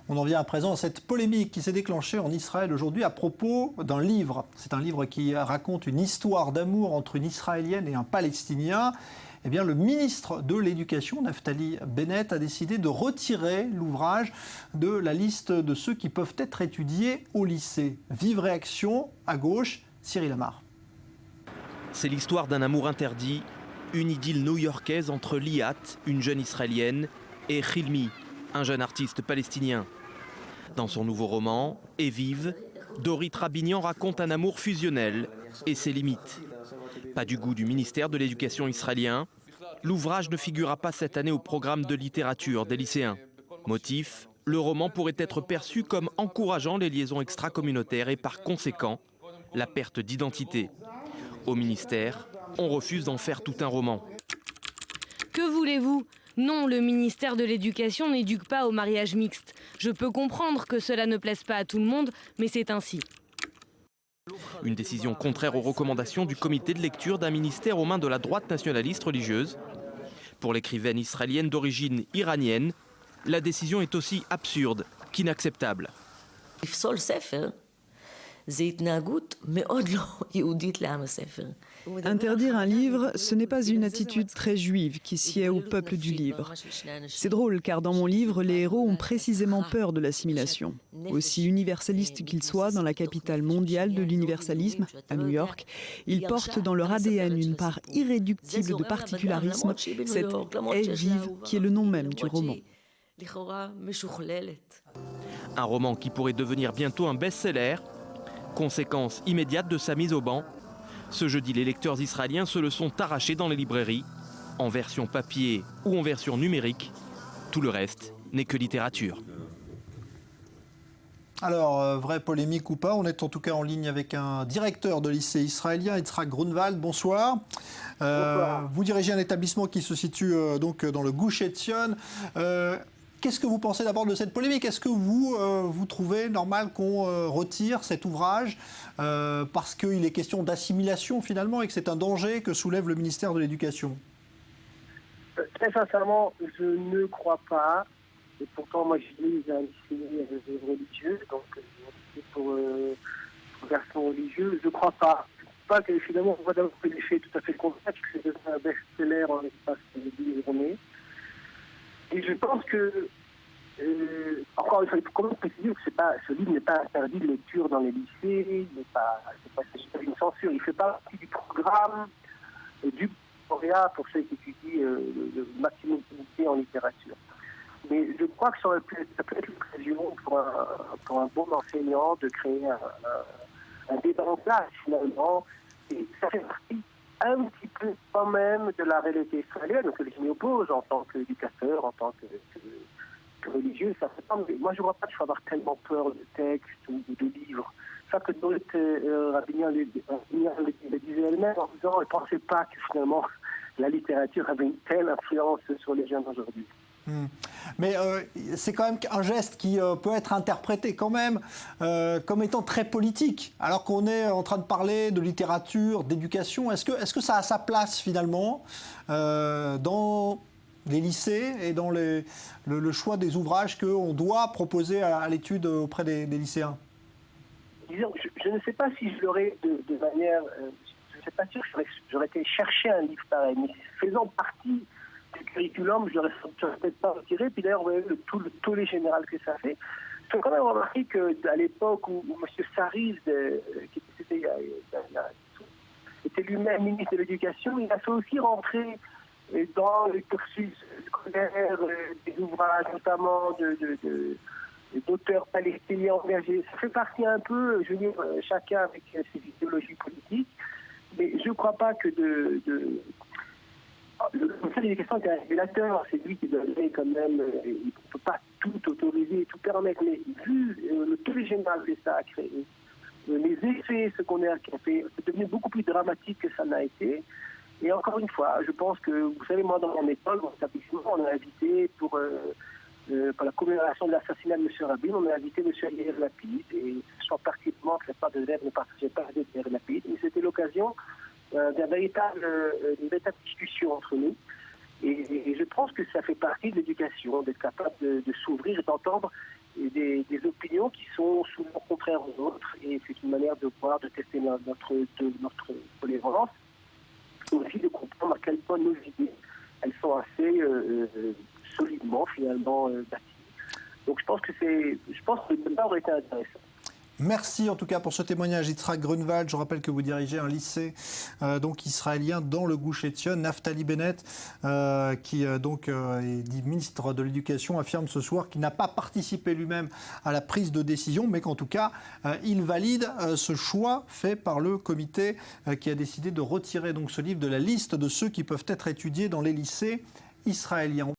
On en vient à présent à cette polémique qui s'est déclenchée en Israël aujourd'hui à propos d'un livre. C'est un livre qui raconte une histoire d'amour entre une Israélienne et un Palestinien. Eh bien, le ministre de l'Éducation, Naftali Bennett, a décidé de retirer l'ouvrage de la liste de ceux qui peuvent être étudiés au lycée. Vive réaction à gauche, Cyril Amar. C'est l'histoire d'un amour interdit, une idylle new-yorkaise entre Liat, une jeune Israélienne, et Hilmi, un jeune artiste palestinien. Dans son nouveau roman, Et vive, Dorit Rabinian raconte un amour fusionnel et ses limites. Pas du goût du ministère de l'Éducation israélien, l'ouvrage ne figurera pas cette année au programme de littérature des lycéens. Motif, le roman pourrait être perçu comme encourageant les liaisons extracommunautaires et par conséquent, la perte d'identité. Au ministère, on refuse d'en faire tout un roman. Que voulez-vous ? Non, le ministère de l'Éducation n'éduque pas au mariage mixte. Je peux comprendre que cela ne plaise pas à tout le monde, mais c'est ainsi. Une décision contraire aux recommandations du comité de lecture d'un ministère aux mains de la droite nationaliste religieuse. Pour l'écrivaine israélienne d'origine iranienne, la décision est aussi absurde qu'inacceptable. Interdire un livre, ce n'est pas une attitude très juive qui sied au peuple du livre. C'est drôle car dans mon livre, les héros ont précisément peur de l'assimilation. Aussi universaliste qu'ils soient dans la capitale mondiale de l'universalisme, à New York, ils portent dans leur ADN une part irréductible de particularisme, cette « est vive » qui est le nom même du roman. Un roman qui pourrait devenir bientôt un best-seller. Conséquence immédiate de sa mise au ban. Ce jeudi, les lecteurs israéliens se le sont arrachés dans les librairies, en version papier ou en version numérique. Tout le reste n'est que littérature. Alors, vraie polémique ou pas, on est en tout cas en ligne avec un directeur de lycée israélien, Yitzhak Grunwald. Bonsoir. Bonsoir. Vous dirigez un établissement qui se situe donc dans le Gush Etzion. Qu'est-ce que vous pensez d'abord de cette polémique ? Est-ce que vous trouvez normal qu'on retire cet ouvrage parce qu'il est question d'assimilation finalement et que c'est un danger que soulève le ministère de l'Éducation ? Très sincèrement, je ne crois pas. Et pourtant, moi, je lis un lycée religieux, donc pour garçons religieux. Je ne crois pas. Je ne crois pas que finalement, on voit d'abord que l'effet est tout à fait contraire, que c'est devenu un best-seller en l'espace de 10 journées. Et je pense que, encore, il faut quand même préciser que ce livre n'est pas interdit de lecture dans les lycées, c'est pas une censure, il fait partie du programme du baccalauréat pour ceux qui étudient le maximum d'unité en littérature. Mais je crois que ça peut être l'occasion pour un bon enseignant de créer un débat en place finalement, et ça fait partie un petit peu quand même de la réalité israélienne, que je m'y oppose en tant qu'éducateur, en tant que religieux, ça fait pas. Mais moi, je ne vois pas qu'il faut avoir tellement peur de textes ou de livres. Ça que Dorit Rabinian le disait elle-même en disant, elle ne pensait pas que finalement la littérature avait une telle influence sur les jeunes aujourd'hui. Mais c'est quand même un geste qui peut être interprété quand même comme étant très politique, alors qu'on est en train de parler de littérature, d'éducation. Est-ce que ça a sa place finalement dans les lycées et dans le choix des ouvrages qu'on doit proposer à l'étude auprès des lycéens ? Disons, je ne sais pas si je l'aurais de manière... je ne sais pas sûr que j'aurais été chercher un livre pareil, mais faisant partie du curriculum, je n'aurais peut-être pas retiré. Puis d'ailleurs, vous voyez tout le tollé général que ça fait. Il faut quand même remarquer qu'à l'époque où M. Sariz, qui était lui-même ministre de l'Éducation, il a fait aussi rentrer dans le cursus scolaire des ouvrages, notamment d'auteurs palestiniens engagés. Ça fait partie un peu, je veux dire, chacun avec ses idéologies politiques. Mais je ne crois pas que le conseil d'éducation est un régulateur, c'est lui qui doit donner quand même, il ne peut pas tout autoriser et tout permettre, mais vu le tollé général que ça a créé, les effets, ce qu'on a fait, c'est devenu beaucoup plus dramatique que ça n'a été. Et encore une fois, je pense que, vous savez, moi dans mon école, mon établissement, on a invité pour la commémoration de l'assassinat de M. Rabin, on a invité M. Yair Lapid, et je sens particulièrement que la part de l'élève ne partageait pas avec Yair Lapid, mais c'était l'occasion d'une véritable discussion entre nous. Et je pense que ça fait partie de l'éducation, d'être capable de s'ouvrir et d'entendre des opinions qui sont souvent contraires aux autres. Et c'est une manière de voir, de tester notre tolérance. Et aussi de comprendre à quel point nos idées, elles sont assez solidement finalement bâties. Donc je pense que le débat aurait été intéressant. Merci en tout cas pour ce témoignage, Yitzhak Grunwald. Je rappelle que vous dirigez un lycée donc israélien dans le Gush Etzion. Naftali Bennett, qui est dit ministre de l'Éducation, affirme ce soir qu'il n'a pas participé lui-même à la prise de décision, mais qu'en tout cas, il valide ce choix fait par le comité qui a décidé de retirer donc ce livre de la liste de ceux qui peuvent être étudiés dans les lycées israéliens.